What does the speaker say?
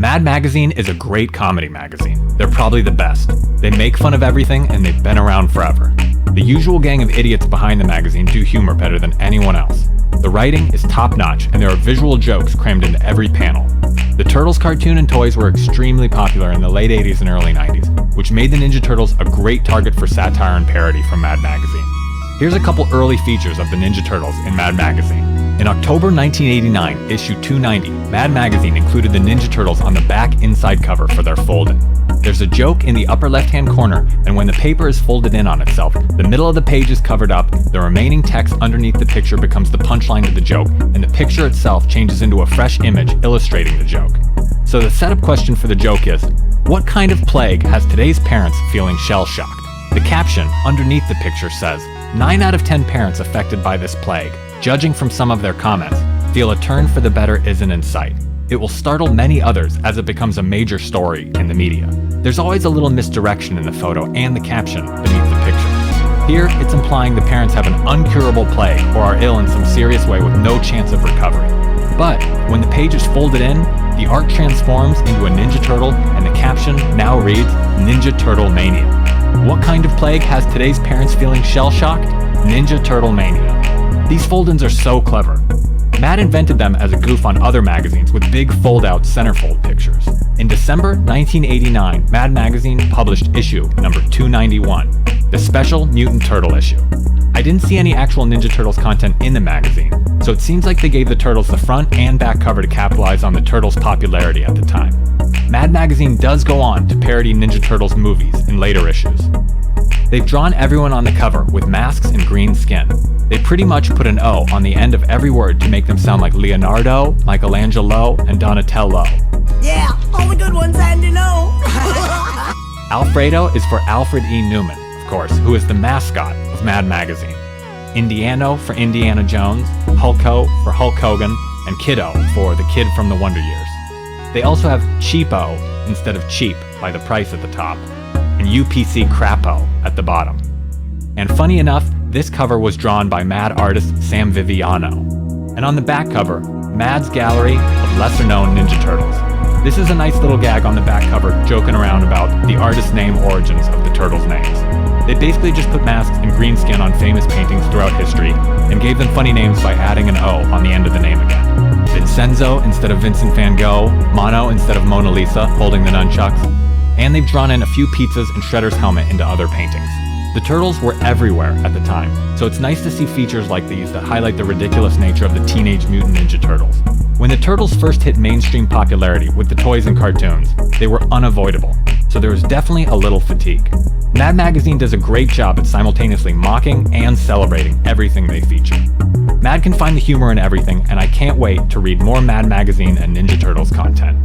Mad Magazine is a great comedy magazine. They're probably the best. They make fun of everything and they've been around forever. The usual gang of idiots behind the magazine do humor better than anyone else. The writing is top-notch and there are visual jokes crammed into every panel. The Turtles cartoon and toys were extremely popular in the late 80s and early 90s, which made the Ninja Turtles a great target for satire and parody from Mad Magazine. Here's a couple early features of the Ninja Turtles in Mad Magazine. In October 1989, issue 290, Mad Magazine included the Ninja Turtles on the back inside cover for their fold-in. There's a joke in the upper left-hand corner, and when the paper is folded in on itself, the middle of the page is covered up, the remaining text underneath the picture becomes the punchline to the joke, and the picture itself changes into a fresh image illustrating the joke. So the setup question for the joke is, what kind of plague has today's parents feeling shell-shocked? The caption underneath the picture says, 9 out of 10 parents affected by this plague, judging from some of their comments, feel a turn for the better isn't in sight. It will startle many others as it becomes a major story in the media. There's always a little misdirection in the photo and the caption beneath the picture. Here, it's implying the parents have an uncurable plague or are ill in some serious way with no chance of recovery. But when the page is folded in, the art transforms into a Ninja Turtle and the caption now reads Ninja Turtle Mania. What kind of plague has today's parents feeling shell-shocked? Ninja Turtle Mania. These fold-ins are so clever. Mad invented them as a goof on other magazines with big fold-out centerfold pictures. In December 1989, Mad Magazine published issue number 291, the special Mutant Turtle issue. I didn't see any actual Ninja Turtles content in the magazine, so it seems like they gave the Turtles the front and back cover to capitalize on the Turtles' popularity at the time. Mad Magazine does go on to parody Ninja Turtles movies in later issues. They've drawn everyone on the cover with masks and green skin. They pretty much put an O on the end of every word to make them sound like Leonardo, Michelangelo, and Donatello. Yeah, all the good ones and you know. Alfredo is for Alfred E. Newman, of course, who is the mascot of Mad Magazine. Indiano for Indiana Jones, Hulko for Hulk Hogan, and Kiddo for the kid from the Wonder Years. They also have Cheapo instead of cheap by the price at the top, and UPC Crapo at the bottom. And funny enough, this cover was drawn by Mad artist Sam Viviano. And on the back cover, Mad's gallery of lesser-known Ninja Turtles. This is a nice little gag on the back cover joking around about the artist name origins of the Turtles' names. They basically just put masks and green skin on famous paintings throughout history and gave them funny names by adding an O on the end of the name again. Vincenzo instead of Vincent van Gogh, Mono instead of Mona Lisa holding the nunchucks, and they've drawn in a few pizzas and Shredder's helmet into other paintings. The Turtles were everywhere at the time, so it's nice to see features like these that highlight the ridiculous nature of the Teenage Mutant Ninja Turtles. When the Turtles first hit mainstream popularity with the toys and cartoons, they were unavoidable, so there was definitely a little fatigue. Mad Magazine does a great job at simultaneously mocking and celebrating everything they feature. Mad can find the humor in everything, and I can't wait to read more Mad Magazine and Ninja Turtles content.